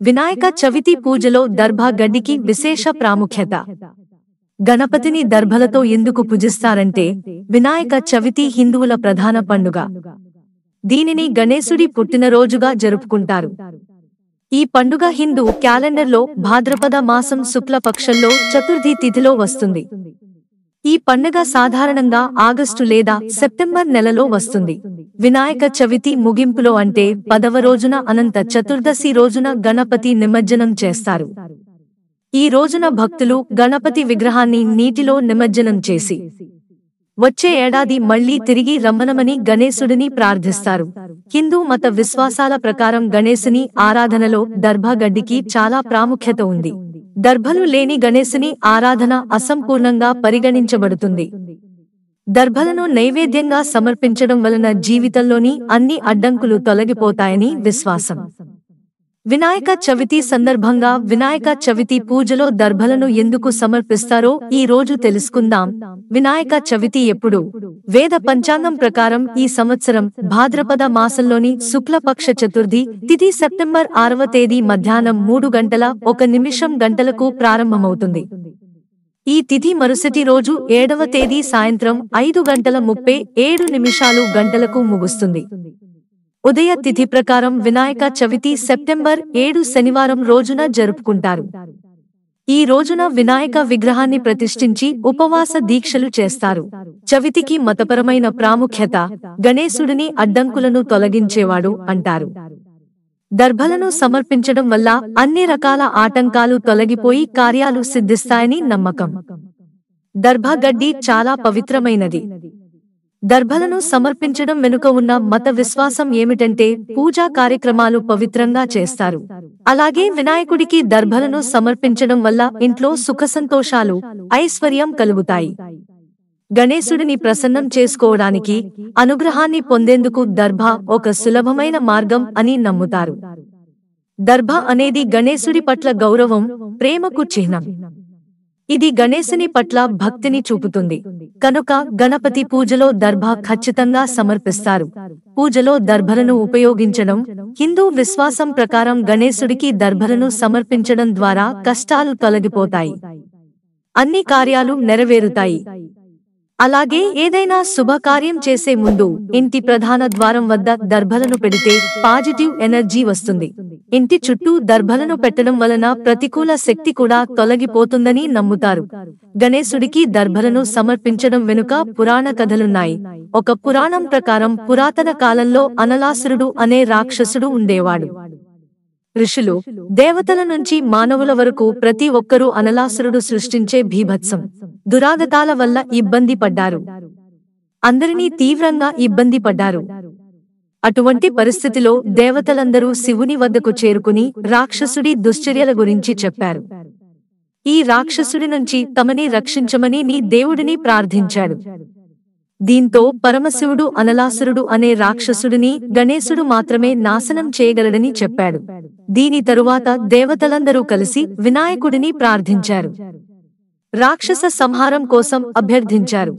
వినాయక చవితి పూజలో దర్భా గడ్డికి విశేష ప్రాముఖ్యత. గణపతిని దర్భలతో ఎందుకు పూజిస్తారంటే, వినాయక చవితి హిందువుల ప్రధాన పండుగ. దీనిని గణేశుడి పుట్టినరోజుగా జరుపుకుంటారు. ఈ పండుగ హిందూ క్యాలెండర్లో భాద్రపద మాసం శుక్లపక్షంలో చతుర్థి తిథిలో వస్తుంది. ఈ పండుగ సాధారణంగా ఆగస్టు లేదా సెప్టెంబర్ నెలలో వస్తుంది. వినాయక చవితి ముగింపులో అంటే 10వ రోజున అనంత చతుర్దశి రోజున గణపతి నిమజ్జనం చేస్తారు. ఈ రోజున భక్తులు గణపతి విగ్రహాన్ని నీటిలో నిమజ్జనం చేసి వచ్చే ఏడాది మళ్లీ తిరిగి రమ్మనమని గణేశుడిని ప్రార్థిస్తారు. హిందూ మత విశ్వాసాల ప్రకారం గణేశుని ఆరాధనలో దర్భా గడ్డికి చాలా ప్రాముఖ్యత ఉంది. దర్భలు లేని గణేశుని ఆరాధన అసంపూర్ణంగా పరిగణించబడుతుంది. దర్భలను నైవేద్యంగా సమర్పించడం వలన జీవితంలోని అన్ని అడ్డంకులు తొలగిపోతాయని విశ్వాసం. వినాయక చవితి సందర్భంగా వినాయక చవితి పూజలో దర్భలను ఎందుకు సమర్పిస్తారో ఈ రోజు తెలుసుకుందాం. వినాయక చవితి ఎప్పుడు? వేద పంచాంగం ప్రకారం ఈ సంవత్సరం భాద్రపద మాసంలోని శుక్లపక్ష చతుర్థి తిథి సెప్టెంబర్ 6వ తేదీ మధ్యాహ్నం 3:01 ప్రారంభమవుతుంది. ఈ తిథి మరుసటి రోజు 7వ తేదీ సాయంత్రం 5:37 ముగుస్తుంది. ఉదయ తిథి ప్రకారం వినాయక చవితి సెప్టెంబర్ 7 శనివారం రోజున జరుపుకుంటారు. ఈ రోజున వినాయక విగ్రహాన్ని ప్రతిష్ఠించి ఉపవాస దీక్షలు చేస్తారు. చవితికి మతపరమైన ప్రాముఖ్యత. గణేశుడిని అడ్డంకులను తొలగించేవాడు అంటారు. దర్భలను సమర్పించడం వల్ల అన్ని రకాల ఆటంకాలు తొలగిపోయి కార్యాలు సిద్ధిస్తాయని నమ్మకం. దర్భా గడ్డి చాలా పవిత్రమైనది. దర్భలను సమర్పించడం వెనుక ఉన్న మత విశ్వాసం ఏమిటంటే, పూజా కార్యక్రమాలు పవిత్రంగా చేస్తారు. అలాగే వినాయకుడికి దర్భలను సమర్పించడం వల్ల ఇంట్లో సుఖసంతోషాలు, ఐశ్వర్యం కలుగుతాయి. గణేశుడిని ప్రసన్నం చేసుకోవడానికి, అనుగ్రహాన్ని పొందేందుకు దర్భ ఒక సులభమైన మార్గం అని నమ్ముతారు. దర్భ అనేది గణేశుడి పట్ల గౌరవం, ప్రేమకు చిహ్నం. ఇది గణేశుని పట్ల భక్తిని చూపుతుంది. కనుక గణపతి పూజలో దర్భ ఖచ్చితంగా సమర్పిస్తారు. పూజలో దర్భలను ఉపయోగించడం. హిందూ విశ్వాసం ప్రకారం గణేశుడికి దర్భలను సమర్పించడం ద్వారా కష్టాలు తొలగిపోతాయి, అన్ని కార్యాలు నెరవేరుతాయి. అలాగే ఏదైనా శుభకార్యం చేసే ముందు ఇంటి ప్రధాన ద్వారం వద్ద దర్భలను పెడితే పాజిటివ్ ఎనర్జీ వస్తుంది. ఇంటి చుట్టూ దర్భలను పెట్టడం వలన ప్రతికూల శక్తి కూడా తొలగిపోతుందని నమ్ముతారు. గణేశుడికి దర్భలను సమర్పించడం వెనుక పురాణ కథలున్నాయి. ఒక పురాణం ప్రకారం పురాతన కాలంలో అనలాసురుడు అనే రాక్షసుడు ఉండేవాడు. ఋషులు, దేవతల నుంచి మానవుల వరకు ప్రతి ఒక్కరూ అనలాసురుడు సృష్టించే భీభత్సం, దురాగతాల వల్ల ఇబ్బంది పడ్డారు. అందరినీ తీవ్రంగా ఇబ్బంది పడ్డారు. అటువంటి పరిస్థితిలో దేవతలందరూ శివుని వద్దకు చేరుకుని రాక్షసుడి దుశ్చర్యల గురించి చెప్పారు. ఈ రాక్షసుడి నుంచి తమని రక్షించమని నీ దేవుడిని ప్రార్థించాడు. దీంతో పరమశివుడు అనలాసురుడు అనే రాక్షసుడిని గణేశుడు మాత్రమే నాశనం చేయగలడని చెప్పాడు. దీని తరువాత దేవతలందరూ కలిసి వినాయకుడిని ప్రార్థించారు. రాక్షస సంహారం కోసం అభ్యర్థించారు.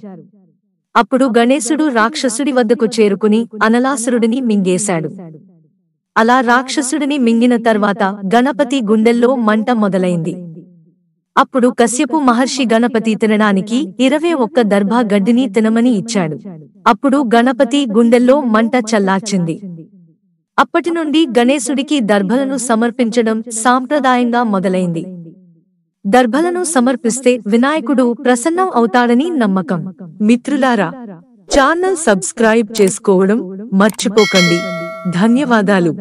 అప్పుడు గణేశుడు రాక్షసుడి వద్దకు చేరుకుని అనలాసురుడిని మింగేశాడు. అలా రాక్షసుడిని మింగిన తర్వాత గణపతి గుండెల్లో మంట మొదలైంది. అప్పుడు కశ్యపు మహర్షి గణపతి తినడానికి 21 దర్భా గడ్డిని తినమని ఇచ్చాడు. అప్పుడు గణపతి గుండెల్లో మంట చల్లార్చింది. అప్పటి నుండి గణేశుడికి దర్భలను సమర్పించడం సాంప్రదాయంగా మొదలైంది. దర్భలను సమర్పిస్తే వినాయకుడు ప్రసన్నం అవుతాడని నమ్మకం. మిత్రులారా, ఛానల్ సబ్స్క్రైబ్ చేసుకోవడం మర్చిపోకండి. ధన్యవాదాలు.